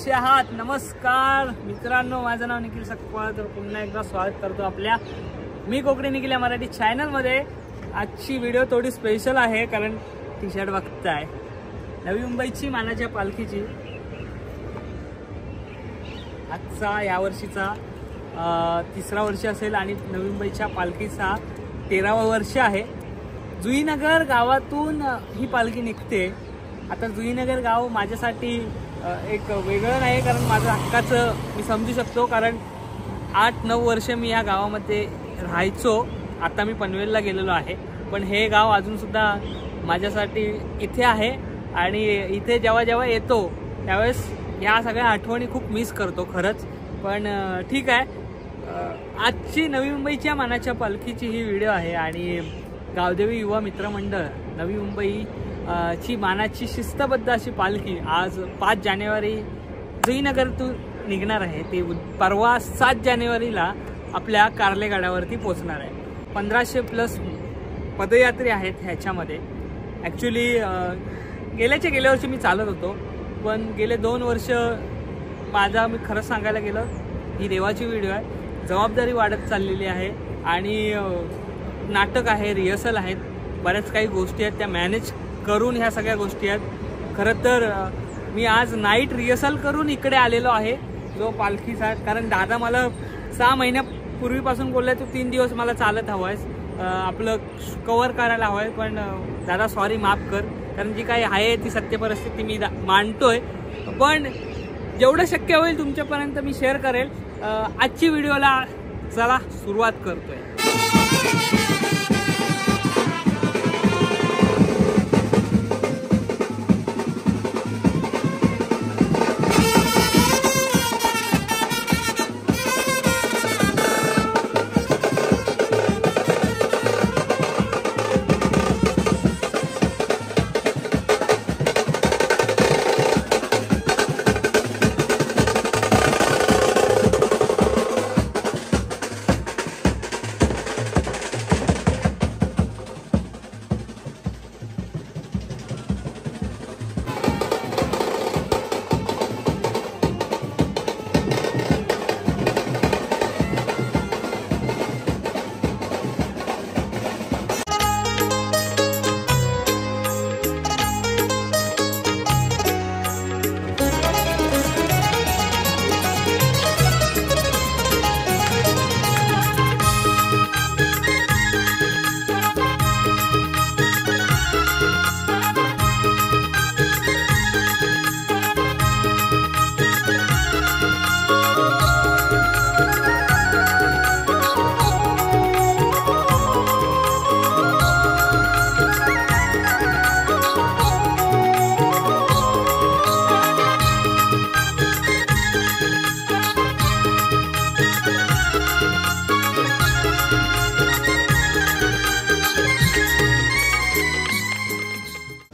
कसे आहात? नमस्कार मित्रांनो, माझं नाव निखिल सकपाळ. तर पुन्हा एकदा स्वागत करतो आपल्या मी कोकणी निखिल या मराठी चॅनलमध्ये. आजची व्हिडिओ थोडी स्पेशल आहे कारण टी शर्ट बघताय नवी मुंबईची मानाच्या पालखीची. आजचा यावर्षीचा 3रा वर्ष असेल आणि नवी मुंबईच्या पालखीचा 13वा वर्ष आहे. जुईनगर गावातून ही पालखी निघते. आता जुईनगर गाव माझ्यासाठी एक वेगळं नाही, कारण माझं हक्काचं मी समजू शकतो, कारण 8-9 वर्ष मी या गावामध्ये राहायचो. आता मी पनवेलला गेलेलो आहे, पण हे गाव अजूनसुद्धा माझ्यासाठी इथे आहे. आणि इथे जेव्हा जेव्हा येतो त्यावेळेस ह्या सगळ्या आठवणी खूप मिस करतो खरंच. पण ठीक आहे, आजची नवी मुंबईच्या मानाच्या पालखीची ही व्हिडिओ आहे. आणि गावदेवी युवा मित्रमंडळ नवी मुंबई ची मानाची शिस्तबद्ध अशी पालखी आज 5 जानेवारी जुईनगरतून निघणार आहे. ती परवा 7 जानेवारीला आपल्या कार्लेगाड्यावरती पोचणार आहे. 1500+ पदयात्री आहेत ह्याच्यामध्ये. ॲक्च्युली गेल्या वर्षी मी चालत होतो, पण गेले 2 वर्ष मी खरंच सांगायला गेलं, ही देवाची व्हिडिओ आहे. जबाबदारी वाढत चाललेली आहे आणि नाटक आहे, रिहर्सल आहेत, बऱ्याच काही गोष्टी आहेत, त्या मॅनेज करून ह्या सगळ्या गोष्टी आहेत. खरं तर मी आज नाईट रिहर्सल करून इकडे आलेलो आहे जो पालखीचा. कारण दादा मला 6 महिन्यापूर्वीपासून बोललाय तू 3 दिवस मला चालत हवं आहेस, आपलं कव्हर करायला हवं आहे. पण दादा सॉरी, माफ कर, कारण जी काही आहे ती सत्य परिस्थिती मी मांडतोय. पण जेवढं शक्य होईल तुमच्यापर्यंत मी शेअर करेल. आजची व्हिडिओला चला सुरुवात करतोय.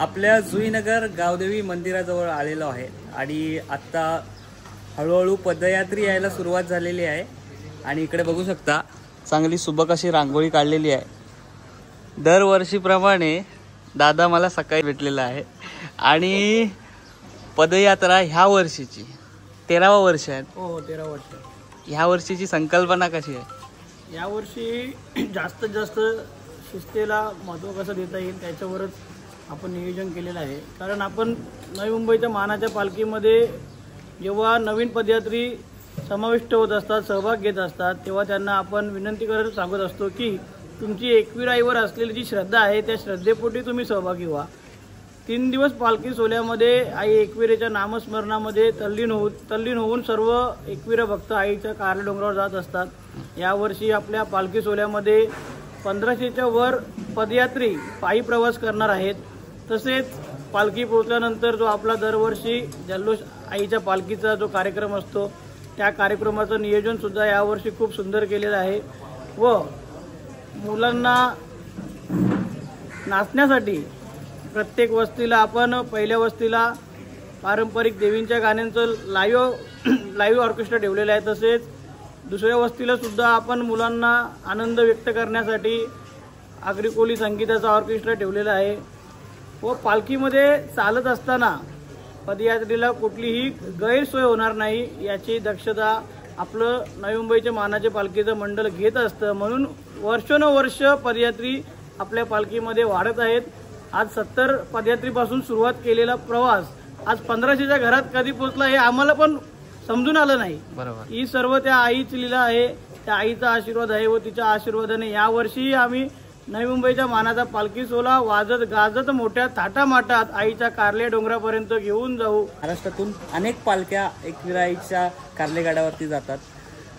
आपल्या जुईनगर गावदेवी मंदिराजवळ आलेलो आहे आणि आत्ता हळूहळू पदयात्री यायला सुरुवात झालेली आहे. आणि इकडे बघू शकता चांगली सुबक अशी रांगोळी काढलेली आहे. दरवर्षीप्रमाणे दादा मला सकाळी भेटलेला आहे आणि पदयात्रा ह्या वर्षीची 13वा वर्ष आहे. हो, 13 वर्ष. ह्या वर्षीची संकल्पना कशी आहे? यावर्षी जास्तीत जास्त शिस्तीला महत्त्व कसं देता येईल त्याच्यावरच आपण नियोजन केलेलं आहे. कारण आपण नवी मुंबईच्या मानाच्या पालखीमध्ये जेव्हा नवीन पदयात्री समाविष्ट होत असतात, सहभाग घेत असतात, तेव्हा त्यांना आपण विनंती करत सांगत असतो की तुमची एकविराईवर असलेली जी श्रद्धा आहे त्या श्रद्धेपोटी तुम्ही सहभागी व्हा. 3 दिवस पालखी सोहळ्यामध्ये आई एकविरेच्या नामस्मरणामध्ये तल्लीन होऊन सर्व एकविरा भक्त आईच्या कार्ले डोंगरावर जात असतात. यावर्षी आपल्या पालखी सोहळ्यामध्ये 1500च्या वर पदयात्री पायी प्रवास करणार आहेत. तसेच पालखी पोहोचल्यानंतर जो आपला दरवर्षी जल्लोष आईच्या पालखीचा जो कार्यक्रम असतो त्या कार्यक्रमाचं नियोजनसुद्धा यावर्षी खूप सुंदर केलेलं आहे. व मुलांना नाचण्यासाठी प्रत्येक वस्तीला आपण पहिल्या वस्तीला पारंपरिक देवींच्या गाण्यांचं लाईव्ह ऑर्केस्ट्रा ठेवलेलं आहे. तसेच दुसऱ्या वस्तीला सुद्धा आपण मुलांना आनंद व्यक्त करण्यासाठी आगरी कोली संगीताचा ऑर्केस्ट्रा ठेवलेला आहे. व पालखीमध्ये चालत असताना पदयात्रेला कुठलीही गैरसोय होणार नाही याची दक्षता आपलं नवी मुंबईच्या मानाचे पालखीचं मंडळ घेत असतं. म्हणून वर्षानुवर्ष पदयात्री आपल्या पालखीमध्ये वाढत आहेत. आज 70 पदयात्रीपासून सुरुवात केलेला प्रवास आज 1500च्या घरात कधी पोहोचला हे आम्हाला पण समजून आलं नाही. बरोबर. ही सर्व त्या आईची लीला आहे, त्या आईचा आशीर्वाद आहे व तिच्या आशीर्वादाने यावर्षी आम्ही नवी मुंबईच्या मानाचा पालखी सोहळा वाजत गाजत मोठ्या थाटामाटात आईच्या कारले डोंगरापर्यंत घेऊन जाऊ. महाराष्ट्रातून अनेक पालख्या एकविराईच्या कारले गाड्यावरती जातात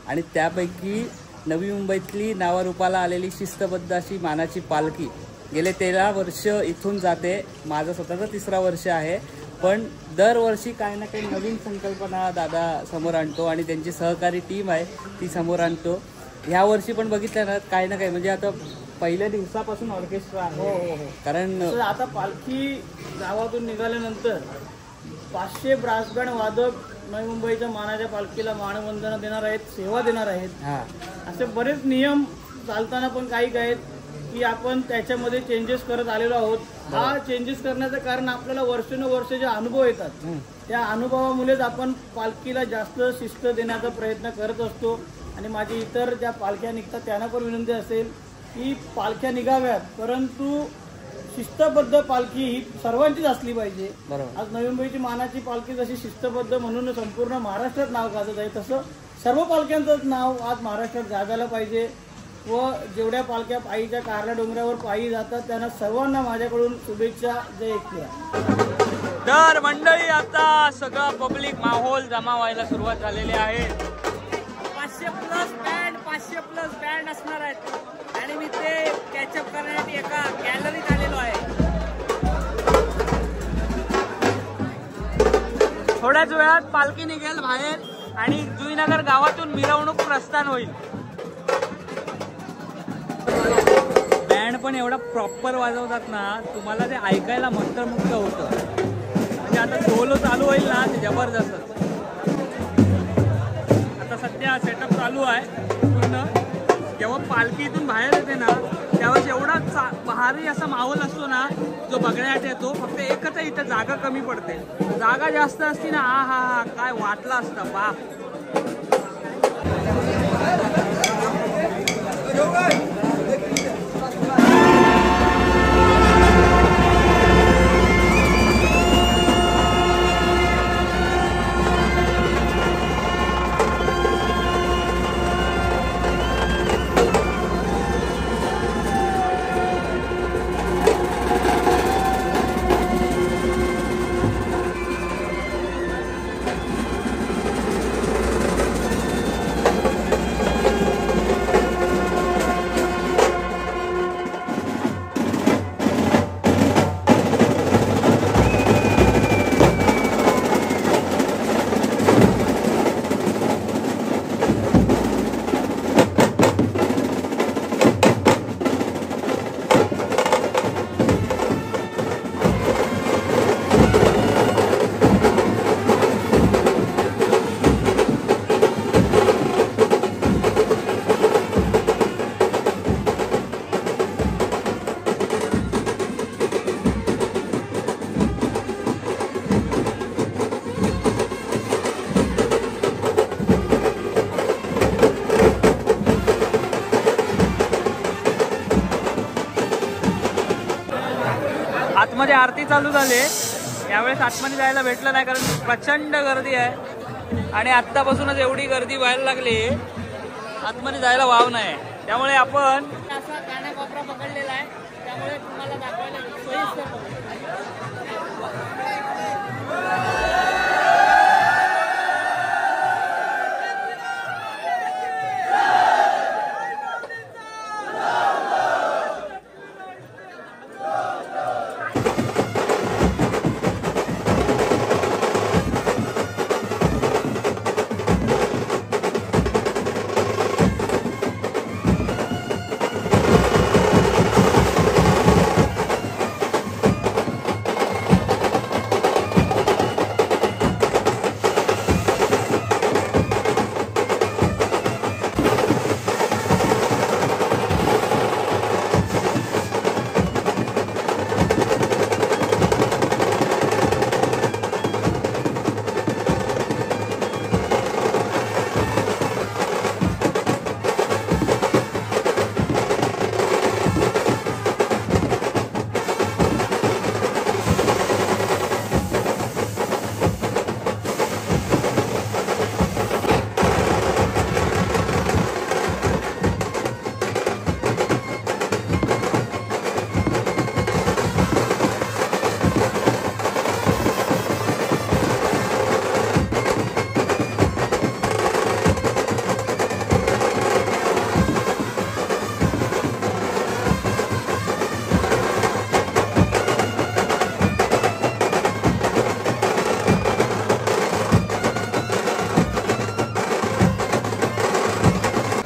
आणि त्यापैकी नवी मुंबईतली नावारूपाला आलेली शिस्तबद्ध अशी मानाची पालखी गेले 13 वर्ष इथून जाते. माझं स्वतःचं 3रं वर्ष आहे. पण दरवर्षी काही ना काही नवीन संकल्पना दादा समोर आणतो आणि त्यांची सहकारी टीम आहे ती समोर आणतो. ह्या वर्षी पण बघितलं ना काही ना काही म्हणजे आता पहिल्या दिवसापासून ऑर्केस्ट्रा आहे. कारण आता पालखी गावातून निघाल्यानंतर 500 ब्रास बँड वादक नवी मुंबईच्या मानाच्या पालखीला मानवंदना देणार आहेत, सेवा देणार आहेत. असे बरेच नियम चालताना पण काही आहेत की आपण त्याच्यामध्ये चेंजेस करत आलेलो आहोत. हा चेंजेस करण्याचं कारण आपल्याला वर्षानुवर्ष जे अनुभव येतात त्या अनुभवामुळेच आपण पालखीला जास्त शिस्त देण्याचा प्रयत्न करत असतो. आणि माझी इतर ज्या पालख्या निघतात त्यांना पण विनंती असेल की पालख्या निघाव्यात परंतु शिस्तबद्ध पालखी ही सर्वांचीच असली पाहिजे. आज नवी मुंबईची मानाची पालखी जशी शिस्तबद्ध म्हणून संपूर्ण महाराष्ट्रात नाव गाजत आहे तसं सर्व पालख्यांचं नाव आज महाराष्ट्रात गाजायला पाहिजे. व जेवढ्या पालख्या पायीच्या कारल्या डोंगरावर पायी जातात त्यांना सर्वांना माझ्याकडून शुभेच्छा. जय एकविरा. तर मंडळी आता सगळा पब्लिक माहोल जमा व्हायला सुरुवात झालेली आहे. 500 प्लस बँड असणार आहेत आणि मी ते कॅचअप करण्यासाठी एका गॅलरीत आलेलो आहे. थोड्याच वेळात पालखी निघेल बाहेर आणि जुईनगर गावातून मिरवणूक प्रस्थान होईल. बँड पण एवढा प्रॉपर वाजवतात ना तुम्हाला ते ऐकायला मंत्रमुग्ध होतं. म्हणजे आता सोलो चालू होईल ना ते जबरदस्त. आता सध्या सेटअप चालू आहे पूर्ण. जेव्हा पालखी इथून बाहेर येते ना त्यावेळेस एवढा भारी असा माहोल असतो ना जो बघण्यासाठी येतो. फक्त एकच आहे इथं जागा कमी पडते. जागा जास्त असती ना हा काय वाटला असता बाप. आतमध्ये आरती चालू झाली. यावेळेस आतमध्ये जायला भेटलं नाही कारण प्रचंड गर्दी आहे आणि आत्तापासूनच एवढी गर्दी व्हायला लागली आतमध्ये जायला वाव नाही. त्यामुळे आपण असा कानाकोपरा पकडलेला आहे त्यामुळे तुम्हाला दाखवायला सोयीस्कर.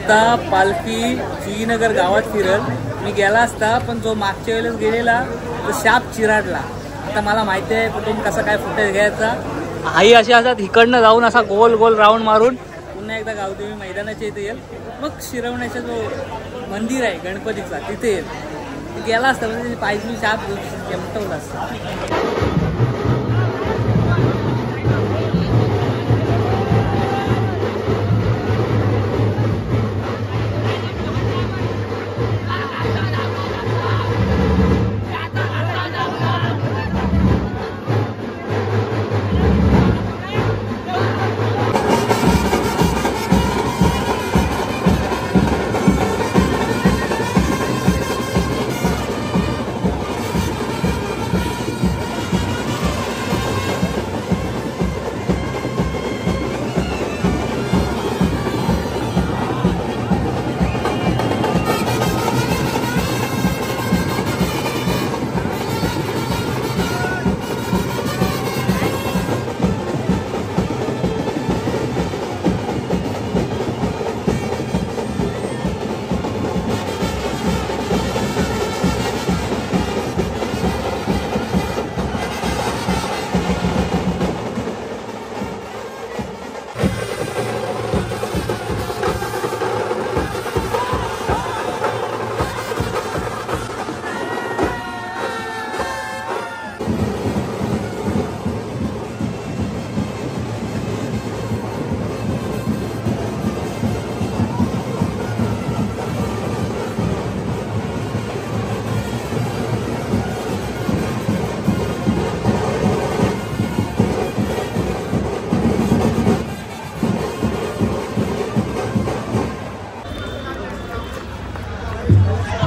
आता पालखी जुईनगर गावात फिरल. मी गेला असता पण जो मागच्या वेळेस गेलेला तो शाप चिराडला. आता मला माहिती आहे कुठून कसा काय फुटेज घ्यायचा. आई अशी असतात इकडनं जाऊन असा गोल गोल राऊंड मारून पुन्हा एकदा गावदेवी मैदानाच्या इथे येईल. मग शिरवण्याचा जो मंदिर आहे गणपतीचा तिथे येईल. गेला असता म्हणजे पायजी शाप केमटवला असता.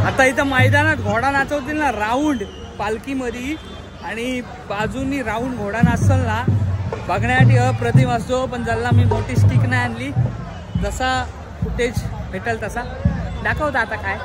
आता इथं मैदानात घोडा नाचवतील ना राऊंड पालखीमध्ये आणि बाजूनी राऊंड घोडा नाचल ना बघण्यासाठी अप्रतिम असतो. पण ज्याला मी मोठी स्टिक नाही आणली जसा फुटेज भेटेल तसा दाखवता. आता काय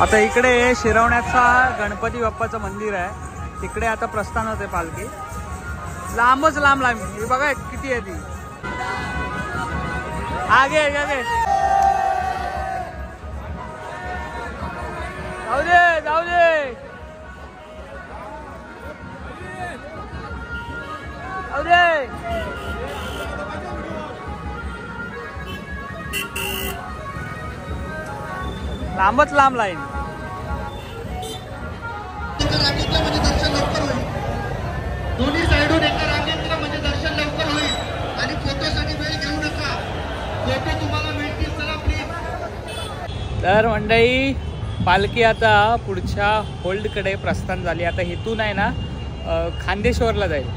आता इकडे शिरवण्याचा गणपती बाप्पाचं मंदिर आहे, तिकडे आता प्रस्थान होते पालखी. लांबच लांब लांब, हे बघा किती आहे ती. आगे आगे जाऊ दे जाऊ दे जाऊ दे. लांबच लांब लाईन. दोन्ही साइडून एका रांगेत म्हणजे दर्शन लवकर होईल. आणि फोटोसाठी वेळ घेऊ नका, फोटो तुम्हाला मिळतील. चला प्लीज. तर मंडळी पालखी आता पुढच्या होल्डकडे प्रस्थान झाली. आता इथून आहे ना खांदेश्वरला जाईल,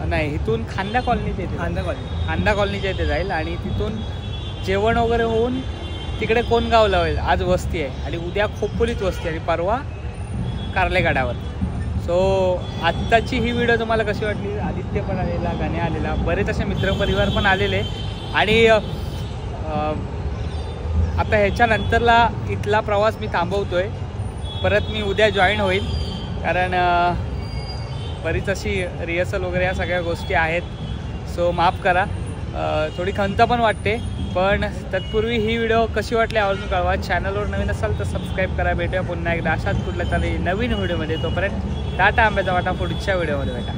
नाही इथून खांदा कॉलनीच्या इथे, खांदा कॉलनीच्या इथे जाईल आणि तिथून जेवण वगैरे होऊन तिकडे कोणगावला होईल. आज वस्ती आहे आणि उद्या खोपोलीत वस्ती आणि परवा कार्लेगडावर. सो आत्ताची ही व्हिडिओ तुम्हाला कशी वाटली? आदित्य पण आलेला, गाणे आलेला, बरेच असे मित्रपरिवार पण आलेले. आणि आता ह्याच्यानंतरला इथला प्रवास मी थांबवतोय. परत मी उद्या जॉईन होईल, कारण बरीच अशी रिहर्सल वगैरे या सगळ्या गोष्टी आहेत. सो माफ करा, थोडी खंत पण वाटते. पण तत्पूर्वी ही व्हिडिओ कशी वाटली आवर्जून कळवा. चॅनलवर नवीन असाल तर सबस्क्राईब करा. भेटूया पुन्हा एकदा अशाच कुठल्या तरी नवीन व्हिडिओमध्ये. तोपर्यंत टाटा, आंब्याचा वाटा. पुढच्या व्हिडिओमध्ये भेटा.